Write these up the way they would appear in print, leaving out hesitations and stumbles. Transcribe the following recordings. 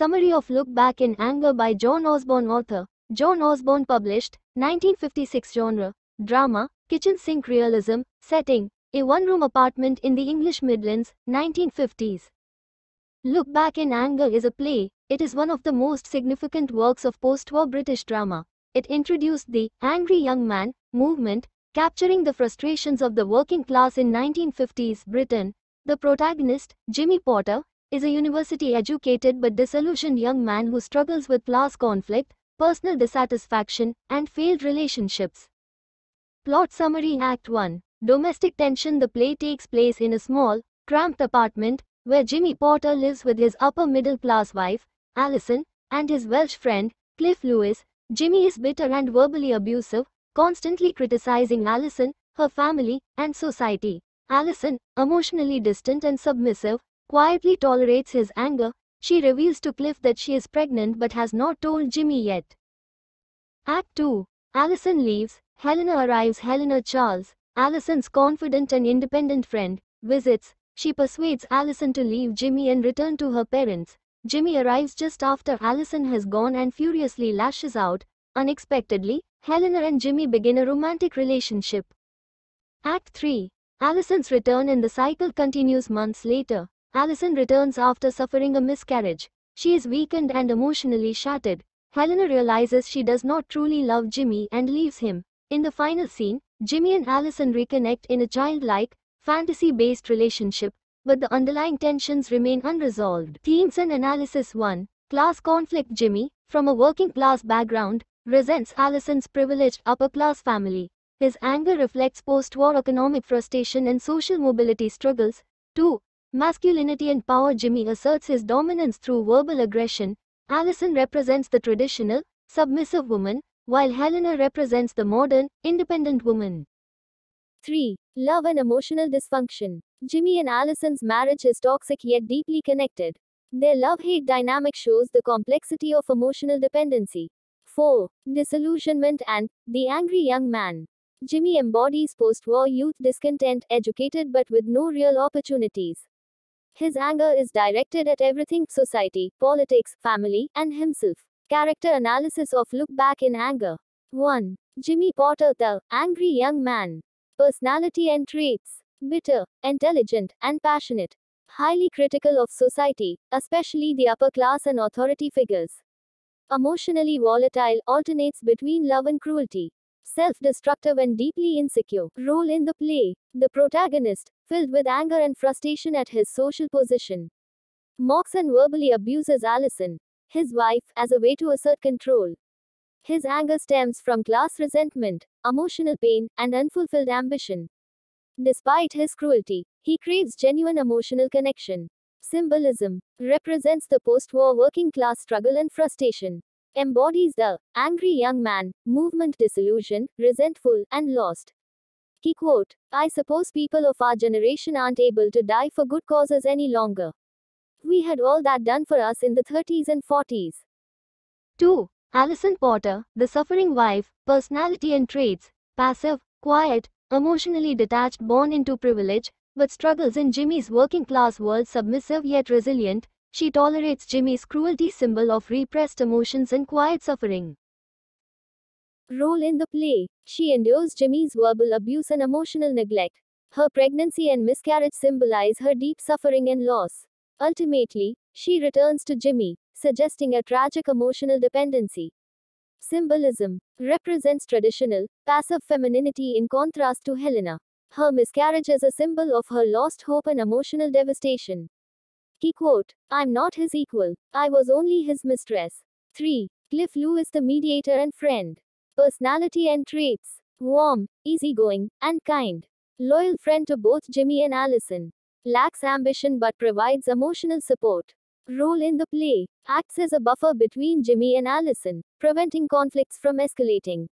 Summary of Look Back in Anger by John Osborne. Author John Osborne. Published 1956. Genre drama, kitchen sink realism. Setting a one-room apartment in the English Midlands, 1950s. Look Back in Anger is a play. It is one of the most significant works of post-war British drama. It introduced the angry young man movement, capturing the frustrations of the working class in 1950s Britain. The protagonist, Jimmy Potter, is a university-educated but disillusioned young man who struggles with class conflict, personal dissatisfaction, and failed relationships. Plot summary. Act 1. Domestic tension. The play takes place in a small, cramped apartment, where Jimmy Potter lives with his upper-middle-class wife, Alison, and his Welsh friend, Cliff Lewis. Jimmy is bitter and verbally abusive, constantly criticizing Alison, her family, and society. Alison, emotionally distant and submissive, quietly tolerates his anger. She reveals to Cliff that she is pregnant but has not told Jimmy yet. Act 2. Alison leaves. Helena arrives. Helena, Charles, Alison's confident and independent friend, visits. She persuades Alison to leave Jimmy and return to her parents. Jimmy arrives just after Alison has gone and furiously lashes out. Unexpectedly, Helena and Jimmy begin a romantic relationship. Act 3. Alison's return, and the cycle continues months later. Alison returns after suffering a miscarriage. She is weakened and emotionally shattered. Helena realizes she does not truly love Jimmy and leaves him. In the final scene, Jimmy and Alison reconnect in a childlike, fantasy-based relationship, but the underlying tensions remain unresolved. Themes and analysis. 1. Class conflict. Jimmy, from a working-class background, resents Alison's privileged upper-class family. His anger reflects post-war economic frustration and social mobility struggles. 2. Masculinity and power. Jimmy asserts his dominance through verbal aggression. Alison represents the traditional, submissive woman, while Helena represents the modern, independent woman. 3. Love and emotional dysfunction. Jimmy and Alison's marriage is toxic yet deeply connected. Their love-hate dynamic shows the complexity of emotional dependency. 4. Disillusionment and the angry young man. Jimmy embodies post-war youth discontent, educated but with no real opportunities. His anger is directed at everything: society, politics, family, and himself. Character analysis of Look Back in Anger. 1. Jimmy Potter, the angry young man. Personality and traits: bitter, intelligent, and passionate. Highly critical of society, especially the upper class and authority figures. Emotionally volatile, alternates between love and cruelty. Self-destructive and deeply insecure. Role in the play: the protagonist, filled with anger and frustration at his social position, mocks and verbally abuses Alison, his wife, as a way to assert control. His anger stems from class resentment, emotional pain, and unfulfilled ambition. Despite his cruelty, he craves genuine emotional connection. Symbolism: represents the post-war working-class struggle and frustration. Embodies the angry young man movement, disillusioned, resentful, and lost. Key quote: I suppose people of our generation aren't able to die for good causes any longer. We had all that done for us in the 30s and 40s. 2. Alison Potter, the suffering wife. Personality and traits: passive, quiet, emotionally detached, born into privilege, but struggles in Jimmy's working-class world. Submissive yet resilient, she tolerates Jimmy's cruelty, symbol of repressed emotions and quiet suffering. Role in the play: she endures Jimmy's verbal abuse and emotional neglect. Her pregnancy and miscarriage symbolize her deep suffering and loss. Ultimately, she returns to Jimmy, suggesting a tragic emotional dependency. Symbolism: represents traditional, passive femininity in contrast to Helena. Her miscarriage is a symbol of her lost hope and emotional devastation. Key quote: I'm not his equal, I was only his mistress. 3. Cliff Lewis, the mediator and friend. Personality and traits: warm, easygoing, and kind. Loyal friend to both Jimmy and Alison. Lacks ambition but provides emotional support. Role in the play: acts as a buffer between Jimmy and Alison, preventing conflicts from escalating.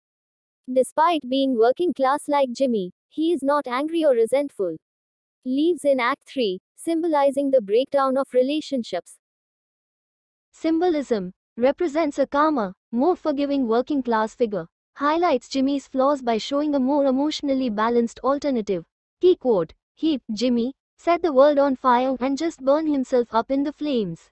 Despite being working class like Jimmy, he is not angry or resentful. Leaves in Act 3, symbolizing the breakdown of relationships. Symbolism: represents a calmer, more forgiving working class figure. Highlights Jimmy's flaws by showing a more emotionally balanced alternative. Key quote: He, Jimmy, set the world on fire and just burned himself up in the flames.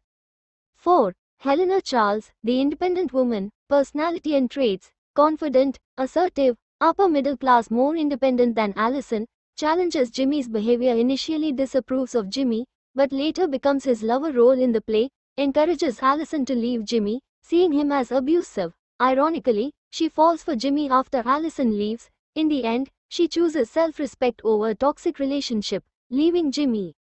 4. Helena Charles, the independent woman, personality and traits, confident, assertive, upper middle class, more independent than Allison, challenges Jimmy's behavior, initially disapproves of Jimmy, but later becomes his lover role in the play, encourages Allison to leave Jimmy, seeing him as abusive. Ironically, she falls for Jimmy after Allison leaves. In the end, she chooses self-respect over a toxic relationship, leaving Jimmy.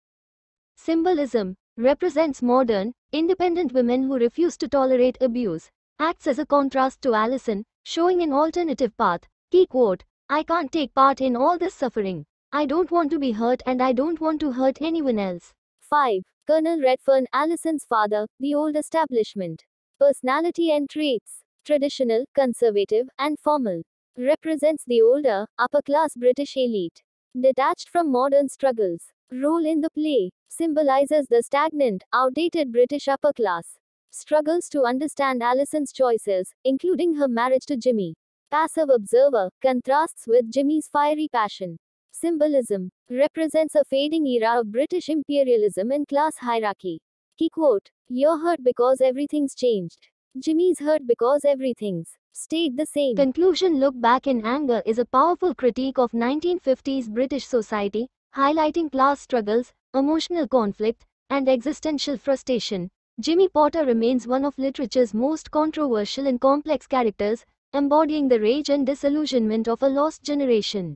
Symbolism represents modern, independent women who refuse to tolerate abuse, acts as a contrast to Allison, showing an alternative path. Key quote: "I can't take part in all this suffering. I don't want to be hurt and I don't want to hurt anyone else." 5. Colonel Redfern, Allison's father, the old establishment. Personality and traits: traditional, conservative, and formal. Represents the older, upper-class British elite. Detached from modern struggles. Role in the play: symbolizes the stagnant, outdated British upper class. Struggles to understand Allison's choices, including her marriage to Jimmy. Passive observer, contrasts with Jimmy's fiery passion. Symbolism represents a fading era of British imperialism and class hierarchy. Key quote: "You're hurt because everything's changed. Jimmy's hurt because everything's stayed the same." Conclusion: Look Back in Anger is a powerful critique of 1950s British society, highlighting class struggles, emotional conflict, and existential frustration. Jimmy Potter remains one of literature's most controversial and complex characters, embodying the rage and disillusionment of a lost generation.